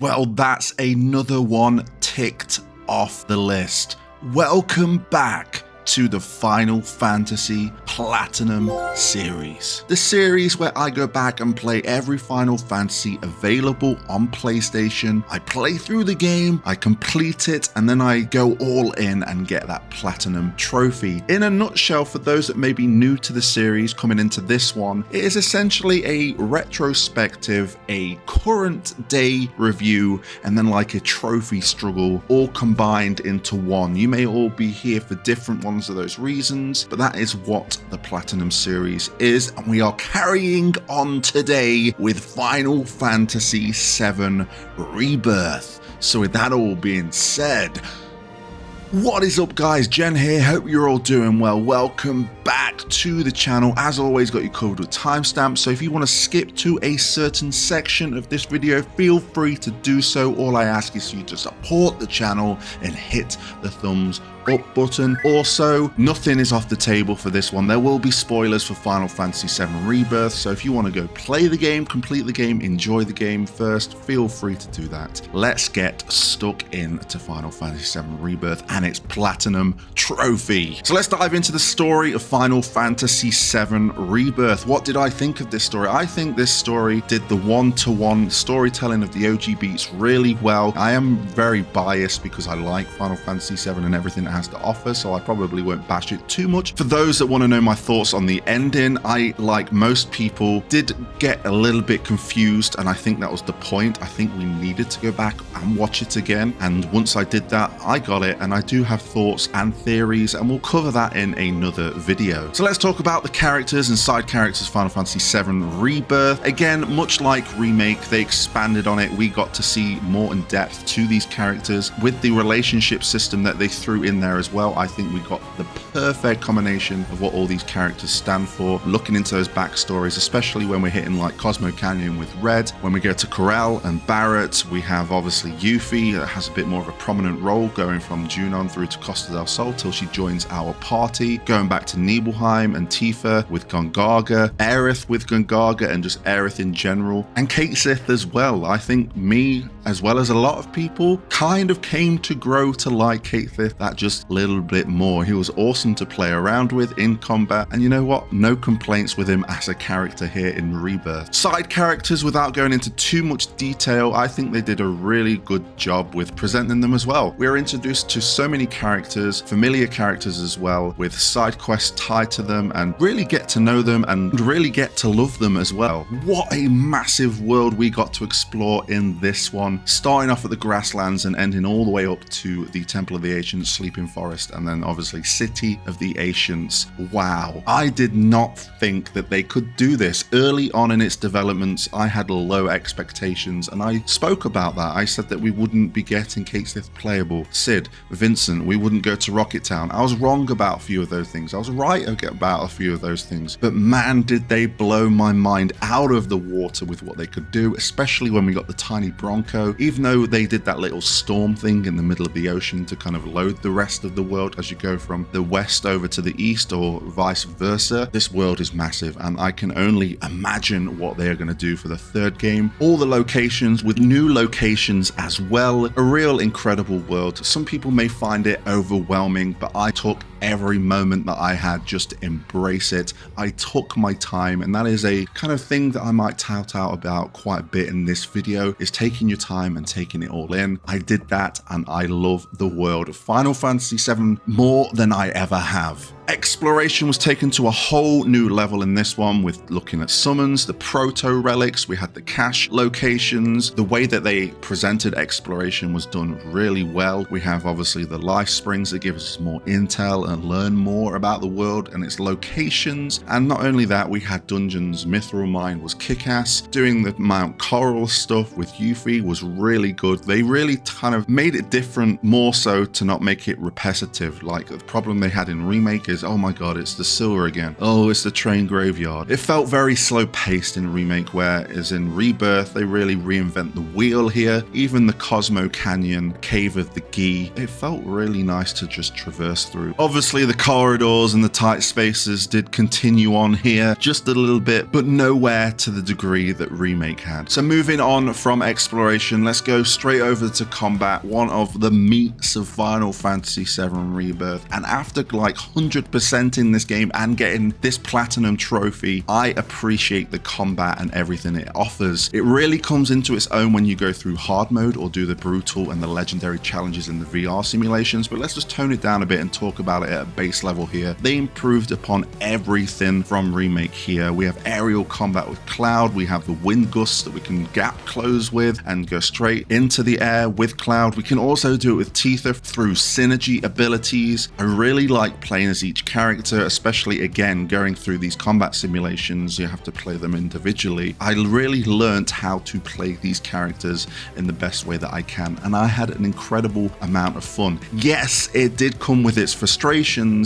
Well, that's another one ticked off the list. Welcome back to the Final Fantasy Platinum series. The series where I go back and play every Final Fantasy available on PlayStation. I play through the game, I complete it, and then I go all in and get that Platinum trophy. In a nutshell, for those that may be new to the series coming into this one, it is essentially a retrospective, a current day review, and then like a trophy struggle all combined into one. You may all be here for different ones of those reasons, but that is what the Platinum series is, and we are carrying on today with Final Fantasy VII Rebirth. So with that all being said, what is up guys, Jen here, hope you're all doing well. Welcome back to the channel. As always, got you covered with timestamps, so if you want to skip to a certain section of this video, feel free to do so. All I ask is for you to support the channel and hit the thumbs up button. Also, nothing is off the table for this one. There will be spoilers for Final Fantasy VII Rebirth, so if you want to go play the game, complete the game, enjoy the game first, feel free to do that. Let's get stuck into Final Fantasy VII Rebirth and its Platinum trophy. So let's dive into the story of Final Fantasy VII Rebirth. What did I think of this story? I think this story did the one-to-one storytelling of the OG beats really well. I am very biased because I like Final Fantasy VII and everything it has to offer, so I probably won't bash it too much. For those that want to know my thoughts on the ending, I, like most people, did get a little bit confused, and I think that was the point. I think we needed to go back and watch it again, and once I did that, I got it, and I do have thoughts and theories, and we'll cover that in another video. So let's talk about the characters and side characters of Final Fantasy VII Rebirth. Again, much like Remake, they expanded on it. We got to see more in depth to these characters with the relationship system that they threw in there as well. I think we got the perfect combination of what all these characters stand for, looking into those backstories, especially when we're hitting like Cosmo Canyon with Red. When we go to Corel and Barrett, we have obviously Yuffie that has a bit more of a prominent role, going from Junon through to Costa del Sol till she joins our party, going back to Nibelheim and Tifa with Gongaga, Aerith with Gongaga, and just Aerith in general, and Kate Sith as well. I think me, as well as a lot of people, kind of came to grow to like Kate Sith that just a little bit more. He was awesome to play around with in combat, and you know what? No complaints with him as a character here in Rebirth. Side characters, without going into too much detail, I think they did a really good job with presenting them as well. We are introduced to so many characters, familiar characters as well, with side quests tied to them, and really get to know them and really get to love them as well. What a massive world we got to explore in this one, starting off at the grasslands and ending all the way up to the Temple of the Ancients, Sleeping Forest, and then obviously City of the Ancients. Wow, I did not think that they could do this. Early on in its developments, I had low expectations, and I spoke about that. I said that we wouldn't be getting Kate Sith playable, Cid, Vincent, we wouldn't go to Rocket Town. I was wrong about a few of those things. I was right about a few of those things, but man, did they blow my mind out of the water with what they could do, especially when we got the tiny Bronco. Even though they did that little storm thing in the middle of the ocean to kind of load the rest of the world as you go from the west over to the east, or vice versa. This world is massive, and I can only imagine what they are going to do for the third game. All the locations with new locations as well. A real incredible world. Some people may find it overwhelming, but I took every moment that I had just to embrace it. I took my time, and that is a kind of thing that I might tout out about quite a bit in this video, is taking your time and taking it all in. I did that, and I love the world of Final Fantasy VII more than I ever have. Exploration was taken to a whole new level in this one, with looking at summons, the proto relics, we had the cache locations. The way that they presented exploration was done really well. We have obviously the life springs that give us more intel and learn more about the world and its locations. And not only that, we had dungeons. Mithril Mine was kick-ass. Doing the Mount Coral stuff with Yuffie was really good. They really kind of made it different, more so to not make it repetitive. Like the problem they had in Remake is, oh my god, it's the sewer again. Oh, it's the train graveyard. It felt very slow paced in Remake, whereas in Rebirth, they really reinvent the wheel here. Even the Cosmo Canyon, Cave of the Gi, it felt really nice to just traverse through. Obviously, Obviously, the corridors and the tight spaces did continue on here just a little bit, but nowhere to the degree that Remake had. So moving on from exploration, let's go straight over to combat, one of the meats of Final Fantasy VII Rebirth. And after like 100% in this game and getting this platinum trophy, I appreciate the combat and everything it offers. It really comes into its own when you go through hard mode or do the brutal and the legendary challenges in the VR simulations, but let's just tone it down a bit and talk about it at a base level here. They improved upon everything from Remake here. We have aerial combat with Cloud, we have the wind gusts that we can gap close with and go straight into the air with Cloud. We can also do it with Tifa through synergy abilities. I really like playing as each character, especially again going through these combat simulations. You have to play them individually. I really learned how to play these characters in the best way that I can, and I had an incredible amount of fun. Yes, it did come with its frustrations,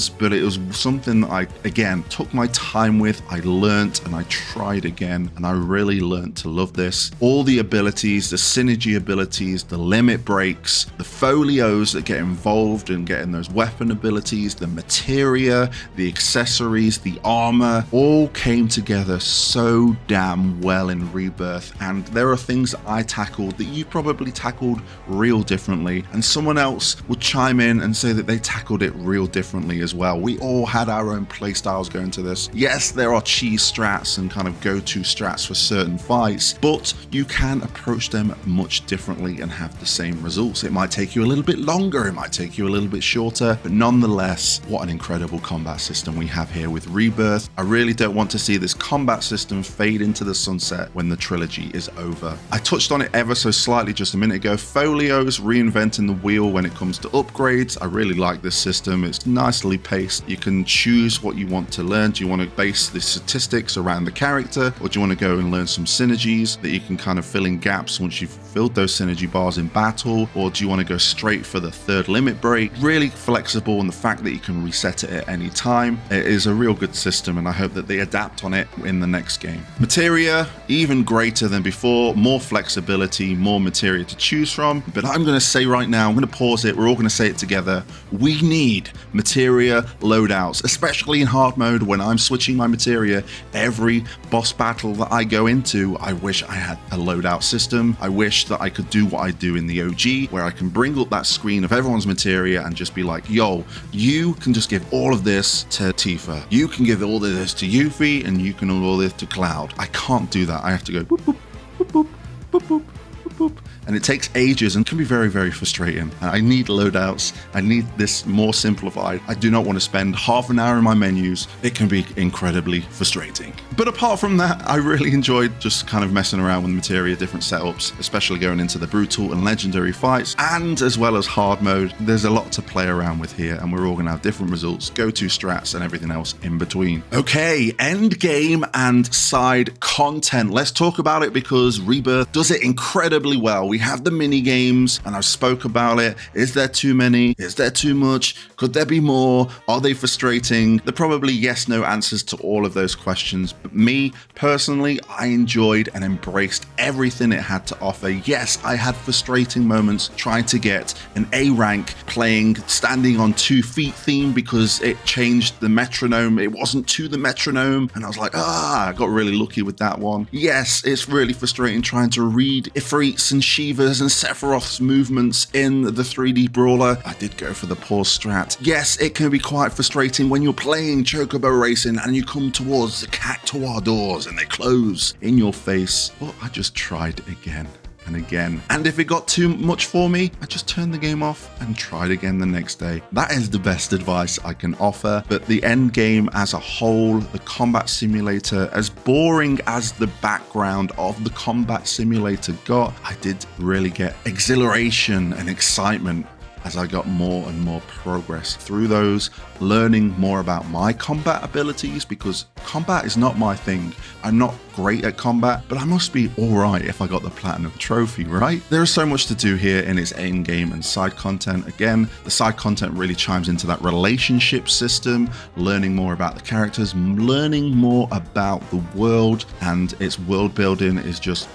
but it was something that I again took my time with. I learned and I tried again, and I really learned to love this. All the abilities, the synergy abilities, the limit breaks, the folios that get involved in getting those weapon abilities, the materia, the accessories, the armor, all came together so damn well in Rebirth. And there are things that I tackled that you probably tackled real differently, and someone else would chime in and say that they tackled it real differently as well. We all had our own playstyles going to this. Yes, there are cheese strats and kind of go-to strats for certain fights, but you can approach them much differently and have the same results. It might take you a little bit longer, it might take you a little bit shorter, but nonetheless, what an incredible combat system we have here with Rebirth. I really don't want to see this combat system fade into the sunset when the trilogy is over. I touched on it ever so slightly just a minute ago. Folios, reinventing the wheel when it comes to upgrades. I really like this system. It's nicely paced. You can choose what you want to learn. Do you want to base the statistics around the character, or do you want to go and learn some synergies that you can kind of fill in gaps once you've filled those synergy bars in battle, or do you want to go straight for the third limit break? Really flexible, and the fact that you can reset it at any time. It is a real good system, and I hope that they adapt on it in the next game. Materia, even greater than before, more flexibility, more materia to choose from, but I'm going to say right now, I'm going to pause it, we're all going to say it together, we need materia loadouts, especially in hard mode when I'm switching my materia. Every boss battle that I go into, I wish I had a loadout system. I wish that I could do what I do in the OG, where I can bring up that screen of everyone's materia and just be like, yo, you can just give all of this to Tifa, you can give all of this to Yuffie, and you can all this to Cloud. I can't do that. I have to go boop, boop, boop, boop, boop, boop, boop, boop. And it takes ages and can be very, very frustrating. I need loadouts. I need this more simplified. I do not want to spend half an hour in my menus. It can be incredibly frustrating. But apart from that, I really enjoyed just kind of messing around with materia, different setups, especially going into the brutal and legendary fights, and as well as hard mode. There's a lot to play around with here, and we're all going to have different results, go-to strats, and everything else in between. Okay, endgame and side content. Let's talk about it because Rebirth does it incredibly well. We have the mini games, and I've spoke about it. Is there too many? Is there too much? Could there be more? Are they frustrating? They're probably yes, no answers to all of those questions. But me, personally, I enjoyed and embraced everything it had to offer. Yes, I had frustrating moments trying to get an A rank playing standing on 2 feet theme because it changed the metronome. It wasn't to the metronome, and I was like, I got really lucky with that one. Yes, it's really frustrating trying to read Ifrits and Shivas and Sephiroth's movements in the 3D brawler. I did go for the pause strat. Yes, it can be quite frustrating when you're playing Chocobo Racing and you come towards the Cactuar doors and they close in your face. But I just tried again and again. And if it got too much for me, I just turned the game off and tried again the next day. That is the best advice I can offer. But the end game as a whole, the combat simulator, as boring as the background of the combat simulator got, I did really get exhilaration and excitement as I got more and more progress through those, learning more about my combat abilities, because combat is not my thing. I'm not great at combat, but I must be alright if I got the platinum trophy, right? There is so much to do here in its end game and side content. Again, the side content really chimes into that relationship system, learning more about the characters, learning more about the world, and its world building is just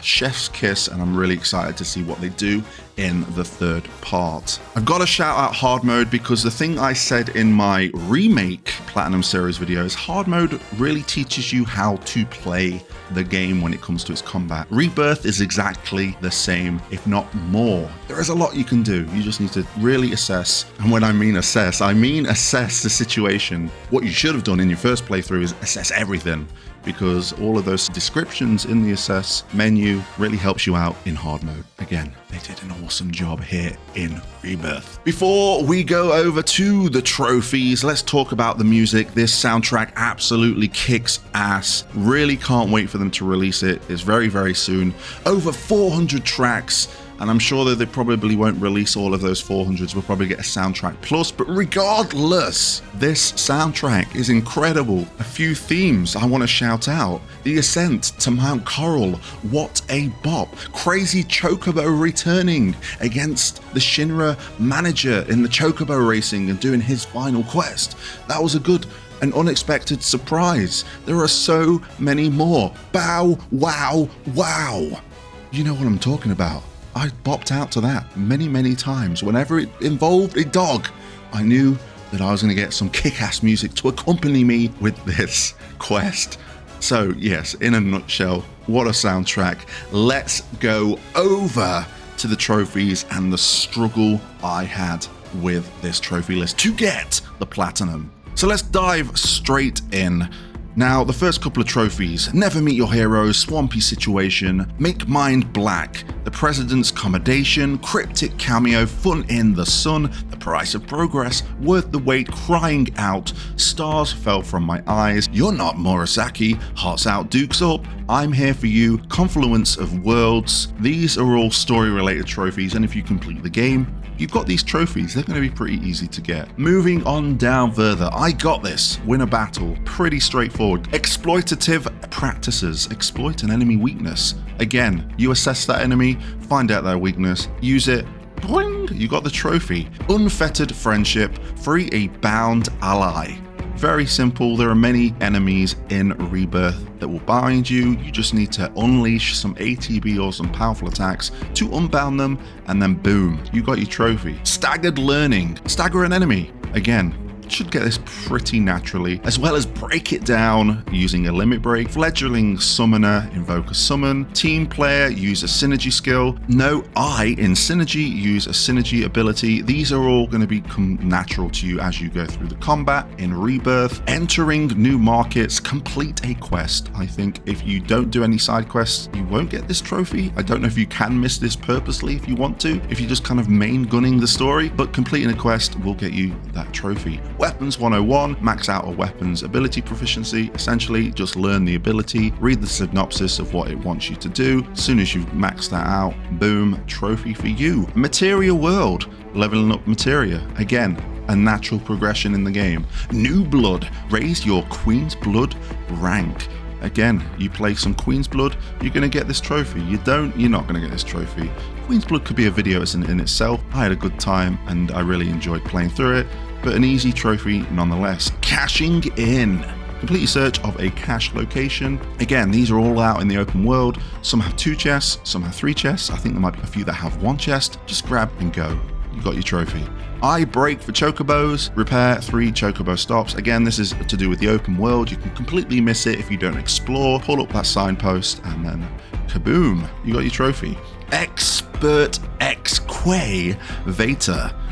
chef's kiss, and I'm really excited to see what they do in the third part. I've got to shout out hard mode because the thing I said in my Remake Platinum Series video is hard mode really teaches you how to play the game when it comes to its combat. Rebirth is exactly the same, if not more. There is a lot you can do. You just need to really assess. And when I mean assess the situation. What you should have done in your first playthrough is assess everything, because all of those descriptions in the assess menu really helps you out in hard mode. Again, they did an awesome job here in Rebirth. Before we go over to the trophies, let's talk about the music. This soundtrack absolutely kicks ass. Really can't wait for them to release it. It's very, very soon. Over 400 tracks. And I'm sure that they probably won't release all of those 400s. We'll probably get a soundtrack plus, but regardless, this soundtrack is incredible. A few themes I want to shout out. The ascent to Mount Coral, what a bop. Crazy Chocobo returning against the Shinra manager in the Chocobo racing and doing his final quest. That was a good and unexpected surprise. There are so many more. Bow, wow, wow. You know what I'm talking about. I bopped out to that many, many times. Whenever it involved a dog, I knew that I was going to get some kick-ass music to accompany me with this quest. So yes, in a nutshell, what a soundtrack. Let's go over to the trophies and the struggle I had with this trophy list to get the platinum. So let's dive straight in. Now, the first couple of trophies: Never Meet Your Heroes, Swampy Situation, Make Mind Black, The President's Commendation, Cryptic Cameo, Fun in the Sun, The Price of Progress, Worth the Wait, Crying Out, Stars Fell From My Eyes, You're Not Murasaki, Hearts Out, Dukes Up, I'm Here For You, Confluence of Worlds. These are all story-related trophies, and if you complete the game, you've got these trophies. They're going to be pretty easy to get. Moving on down further, I got this. Win a battle. Pretty straightforward. Exploitative practices. Exploit an enemy weakness. Again, you assess that enemy, find out their weakness, use it. Boing! You got the trophy. Unfettered friendship. Free a bound ally. Very simple. There are many enemies in Rebirth that will bind you. You just need to unleash some ATB or some powerful attacks to unbound them, and then boom, you got your trophy. Staggered learning. Stagger an enemy. Again, should get this pretty naturally, as well as break it down using a limit break. Fledgling summoner, invoke a summon. Team player, use a synergy skill. No I in synergy, use a synergy ability. These are all going to become natural to you as you go through the combat in Rebirth. Entering new markets, complete a quest. I think if you don't do any side quests, you won't get this trophy. I don't know if you can miss this purposely if you want to, if you're just kind of main gunning the story, but completing a quest will get you that trophy. Weapons 101, max out a weapon's ability proficiency. Essentially, just learn the ability, read the synopsis of what it wants you to do. As soon as you've maxed that out, boom, trophy for you. Materia World, leveling up Materia. Again, a natural progression in the game. New Blood, raise your Queen's Blood rank. Again, you play some Queen's Blood, you're going to get this trophy. You don't, you're not going to get this trophy. Queen's Blood could be a video in itself. I had a good time and I really enjoyed playing through it, but an easy trophy nonetheless. Cashing in. Complete your search of a cache location. Again, these are all out in the open world. Some have 2 chests, some have 3 chests. I think there might be a few that have 1 chest. Just grab and go. You got your trophy. Eye break for chocobos. Repair 3 chocobo stops. Again, this is to do with the open world. You can completely miss it if you don't explore. Pull up that signpost and then kaboom, you got your trophy. Expert Excavator.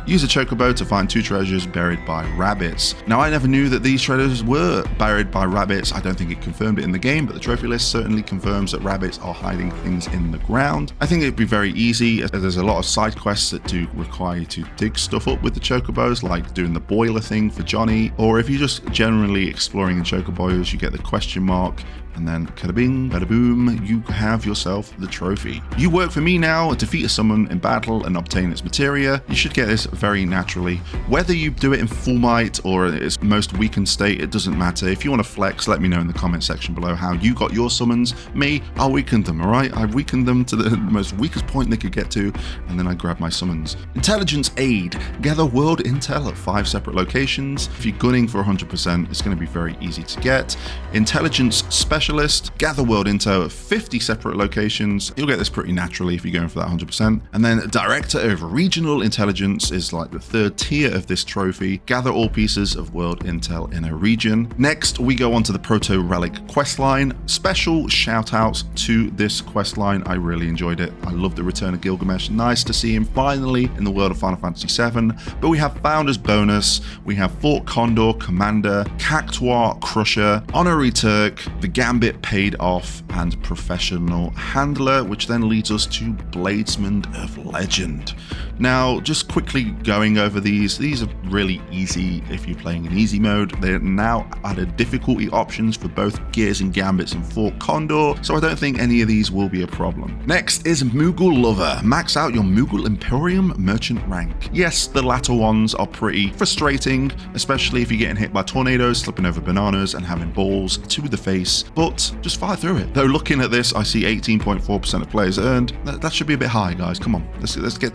Use a chocobo to find 2 treasures buried by rabbits. Now, I never knew that these treasures were buried by rabbits. I don't think it confirmed it in the game, but the trophy list certainly confirms that rabbits are hiding things in the ground. I think it'd be very easy, as there's a lot of side quests that do require you to dig stuff up with the chocobos, like doing the boiler thing for Johnny, or if you're just generally exploring the chocobos, you get the question mark, and then kada-bing, bada-boom, you have yourself the trophy. You work for me now, defeat a summon in battle and obtain its materia. You should get this very naturally. Whether you do it in full might or its most weakened state, it doesn't matter. If you want to flex, let me know in the comment section below how you got your summons. Me, I weakened them, alright? I weakened them to the most weakest point they could get to, and then I grabbed my summons. Intelligence Aid. Gather world intel at 5 separate locations. If you're gunning for 100%, it's going to be very easy to get. Intelligence Specialist. Specialist, gather world intel at 50 separate locations. You'll get this pretty naturally if you're going for that 100%. And then Director of Regional Intelligence is like the third tier of this trophy. Gather all pieces of world intel in a region. Next, we go on to the Proto Relic questline. Special shout outs to this questline. I really enjoyed it. I love the return of Gilgamesh. Nice to see him finally in the world of Final Fantasy VII. But we have Founders bonus, we have Fort Condor Commander, Cactuar Crusher, Honorary Turk, the Gambit Paid Off, and Professional Handler, which then leads us to Bladesman of Legend. Now, just quickly going over these are really easy if you're playing in easy mode. They're now added difficulty options for both Gears and Gambits and Fort Condor, so I don't think any of these will be a problem. Next is Moogle Lover. Max out your Moogle Imperium Merchant rank. Yes, the latter ones are pretty frustrating, especially if you're getting hit by tornadoes, slipping over bananas, and having balls to the face, but just fire through it. Though looking at this, I see 18.4% of players earned. That should be a bit high, guys. Come on, let's get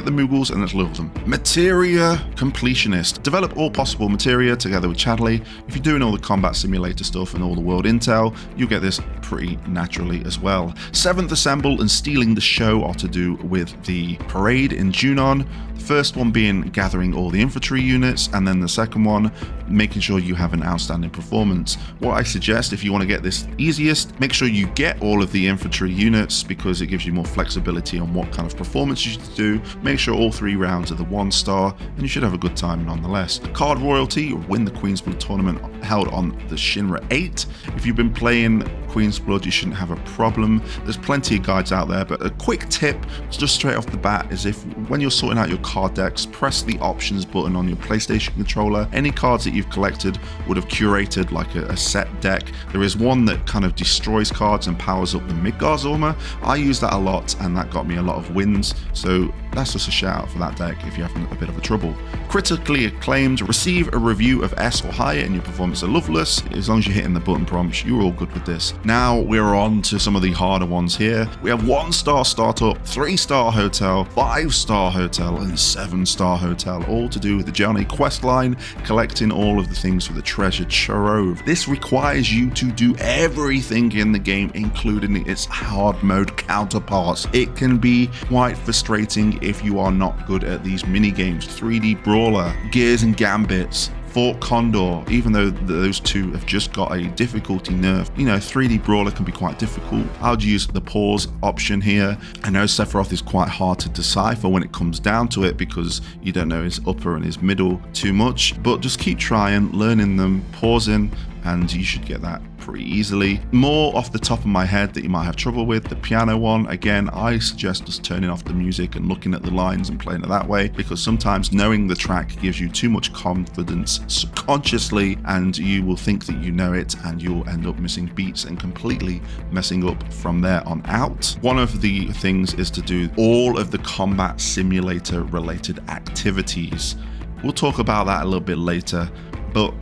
the Moogles and let's love them. Materia Completionist. Develop all possible materia together with Chadley. If you're doing all the combat simulator stuff and all the world intel, you get this pretty naturally as well. 7th Assemble and Stealing the Show are to do with the parade in Junon. The first one being gathering all the infantry units, and then the second one making sure you have an outstanding performance. What I suggest, if you want to get this easiest, make sure you get all of the infantry units because it gives you more flexibility on what kind of performance you should do. Make sure all 3 rounds are the 1-star, and you should have a good time nonetheless. Card Royalty, win the Queen's Blood tournament held on the Shinra 8. If you've been playing Queen's Blood, you shouldn't have a problem. There's plenty of guides out there, but a quick tip just straight off the bat is if when you're sorting out your card decks, press the options button on your PlayStation controller. Any cards that you've collected would have curated like a set deck. There is one that kind of destroys cards and powers up the Midgard's armor. I use that a lot and that got me a lot of wins, so that's just a shout out for that deck if you're having a bit of a trouble. Critically acclaimed, receive a review of S or higher in your performance of Loveless. As long as you're hitting the button prompts, you're all good with this. Now we're on to some of the harder ones here. We have 1-star startup, 3-star hotel, 5-star hotel, and 7-star hotel, all to do with the Johnny questline, collecting all of the things for the treasure trove. This requires you to do everything in the game, including its hard mode counterparts. It can be quite frustrating if you are not good at these mini games. 3D Brawler, Gears and Gambits, Fort Condor, even though those two have just got a difficulty nerf, 3D Brawler can be quite difficult. I would use the pause option here. I know Sephiroth is quite hard to decipher when it comes down to it because you don't know his upper and his middle too much, but just keep trying, learning them, pausing, and you should get that pretty easily. More off the top of my head that you might have trouble with, the piano one, again, I suggest just turning off the music and looking at the lines and playing it that way, because sometimes knowing the track gives you too much confidence subconsciously and you will think that you know it and you'll end up missing beats and completely messing up from there on out. One of the things is to do all of the combat simulator related activities. We'll talk about that a little bit later, but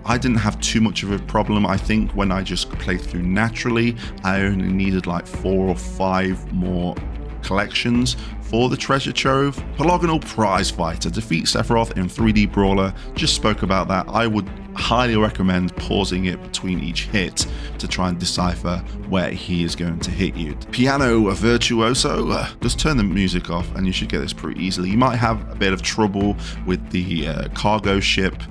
I didn't have too much of a problem. I think when I just played through naturally, I only needed like 4 or 5 more collections for the treasure trove. Polygonal Prize Fighter, defeat Sephiroth in 3D Brawler. Just spoke about that. I would highly recommend pausing it between each hit to try and decipher where he is going to hit you. Piano Virtuoso, just turn the music off and you should get this pretty easily. You might have a bit of trouble with the cargo ship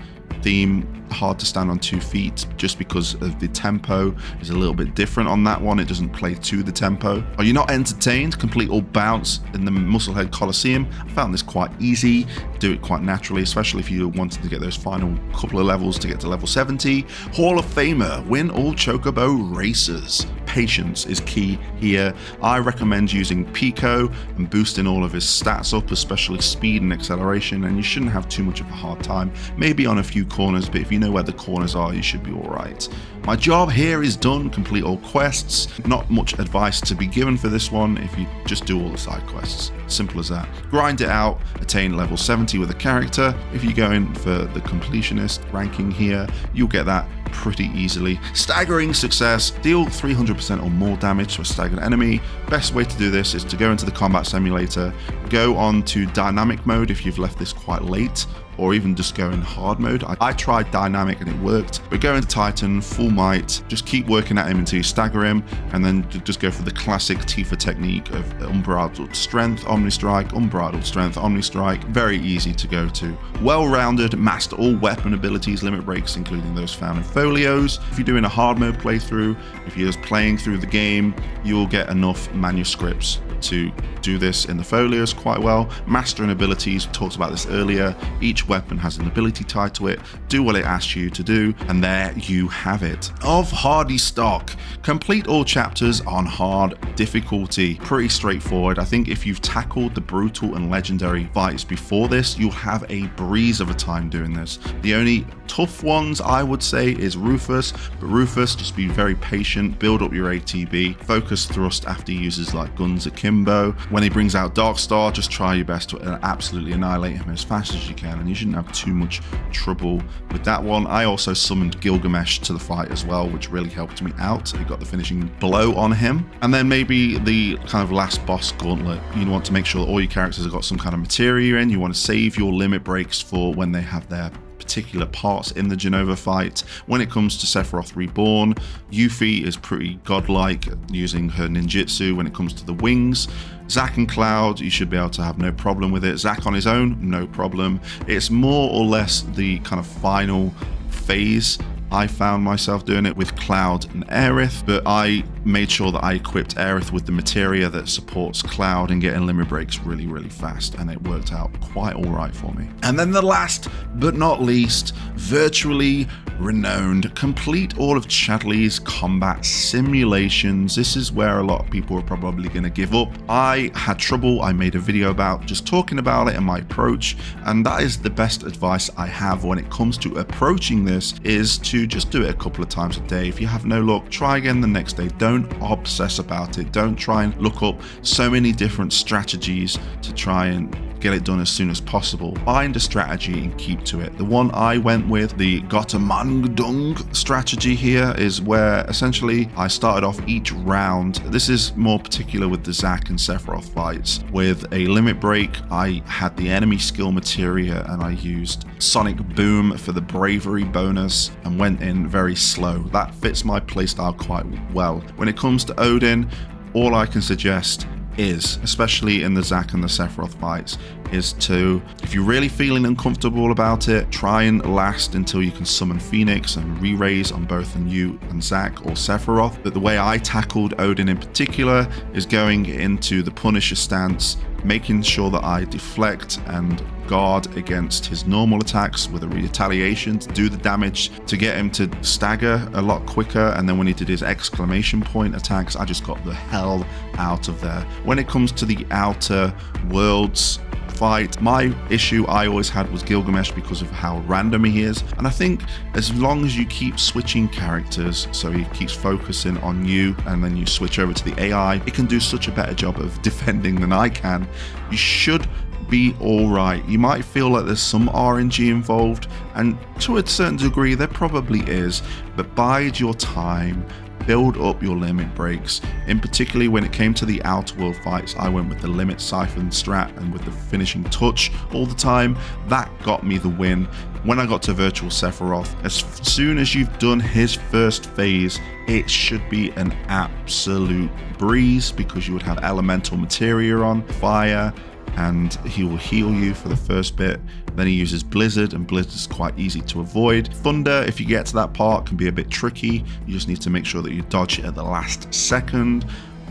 theme, hard to stand on 2 feet just because of the tempo is a little bit different on that one. It doesn't play to the tempo. Are you not entertained? Complete all bounce in the Musclehead Coliseum. I found this quite easy, do it quite naturally, especially if you wanted to get those final couple of levels to get to level 70. Hall of Famer, win all Chocobo races. Patience is key here. I recommend using Pico and boosting all of his stats up, especially speed and acceleration, and you shouldn't have too much of a hard time. Maybe on a few corners, but if you know where the corners are, you should be alright. My job here is done, complete all quests. Not much advice to be given for this one if you just do all the side quests. Simple as that. Grind it out, attain level 70 with a character. If you're going for the completionist ranking here, you'll get that pretty easily. Staggering success, deal 300% or more damage to a staggered enemy. Best way to do this is to go into the combat simulator, go on to dynamic mode if you've left this quite late, or even just go in hard mode. I tried dynamic and it worked, but go into Titan, full might, just keep working at him until you stagger him, and then just go for the classic Tifa technique of unbridled strength, Omni Strike, unbridled strength, Omni Strike. Very easy to go to. Well-rounded, master all weapon abilities, limit breaks, including those found in folios. If you're doing a hard mode playthrough, if you're just playing through the game, you'll get enough manuscripts to do this in the folios quite well. Mastering abilities, we talked about this earlier. Each weapon has an ability tied to it. Do what it asks you to do, and there you have it. Of hardy stock, complete all chapters on hard difficulty. Pretty straightforward. I think if you've tackled the brutal and legendary fights before this, you'll have a breeze of a time doing this. The only tough ones I would say is Rufus, but Rufus, just be very patient, build up your ATB, focus thrust after he uses like guns akimbo. When he brings out Darkstar, just try your best to absolutely annihilate him as fast as you can, and you shouldn't have too much trouble with that one. I also summoned Gilgamesh to the fight as well, which really helped me out. I got the finishing blow on him. And then maybe the kind of last boss gauntlet, you want to make sure that all your characters have got some kind of materia in. You want to save your limit breaks for when they have their particular parts in the Genova fight. When it comes to Sephiroth Reborn, Yuffie is pretty godlike using her ninjutsu when it comes to the wings. Zack and Cloud, you should be able to have no problem with it. Zack on his own, no problem. It's more or less the kind of final phase. I found myself doing it with Cloud and Aerith, but I made sure that I equipped Aerith with the materia that supports Cloud and getting limit breaks really, really fast, and it worked out quite all right for me. And then the last but not least, virtually renowned, complete all of Chadley's combat simulations. This is where a lot of people are probably going to give up. I had trouble. I made a video about just talking about it and my approach, and that is the best advice I have when it comes to approaching this, is to just do it a couple of times a day. If you have no luck, try again the next day. Don't obsess about it. Don't try and look up so many different strategies to try and get it done as soon as possible. Find a strategy and keep to it. The one I went with, the Gotamangdung strategy here, is where essentially I started off each round. This is more particular with the Zack and Sephiroth fights. With a limit break, I had the enemy skill materia and I used Sonic Boom for the bravery bonus and went in very slow. That fits my playstyle quite well. When it comes to Odin, all I can suggest is, especially in the Zack and the Sephiroth fights, is to, if you're really feeling uncomfortable about it, try and last until you can summon Phoenix and re-raise on both you and Zack or Sephiroth. But the way I tackled Odin in particular is going into the Punisher stance, making sure that I deflect and guard against his normal attacks with a retaliation to do the damage to get him to stagger a lot quicker. And then when he did his exclamation point attacks, I just got the hell out of there. When it comes to the Outer Worlds fight, my issue I always had was Gilgamesh because of how random he is, and I think as long as you keep switching characters, so he keeps focusing on you and then you switch over to the AI, it can do such a better job of defending than I can. You should be alright. You might feel like there's some RNG involved, and to a certain degree there probably is, but bide your time. Build up your limit breaks. In particularly when it came to the Outer World fights, I went with the limit siphon strat and with the finishing touch all the time. That got me the win. When I got to Virtual Sephiroth, as soon as you've done his first phase, it should be an absolute breeze because you would have elemental materia on, fire, and he will heal you for the first bit. Then he uses Blizzard, and Blizzard is quite easy to avoid. Thunder, if you get to that part, can be a bit tricky. You just need to make sure that you dodge it at the last second.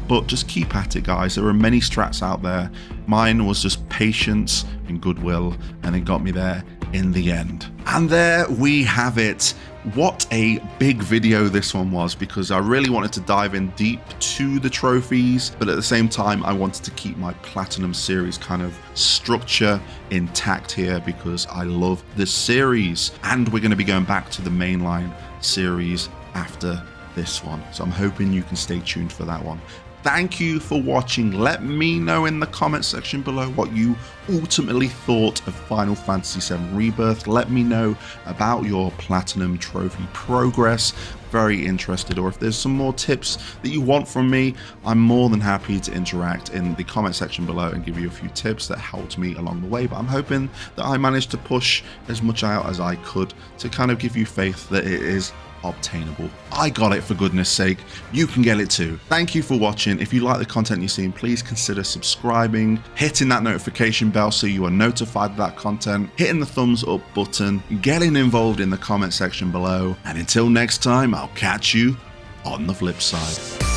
But just keep at it, guys. There are many strats out there. Mine was just patience and goodwill, and it got me there in the end. And there we have it. What a big video this one was, because I really wanted to dive in deep to the trophies, but at the same time I wanted to keep my Platinum series kind of structure intact here because I love this series, and we're going to be going back to the mainline series after this one, so I'm hoping you can stay tuned for that one. Thank you for watching. Let me know in the comment section below what you ultimately thought of Final Fantasy VII Rebirth. Let me know about your Platinum Trophy progress. Very interested, or if there's some more tips that you want from me, I'm more than happy to interact in the comment section below and give you a few tips that helped me along the way. But I'm hoping that I managed to push as much out as I could to kind of give you faith that it is obtainable. I got it, for goodness sake. You can get it too. Thank you for watching. If you like the content you've seen, please consider subscribing, hitting that notification bell so you are notified of that content, hitting the thumbs up button, getting involved in the comment section below, and until next time, I'll catch you on the flip side.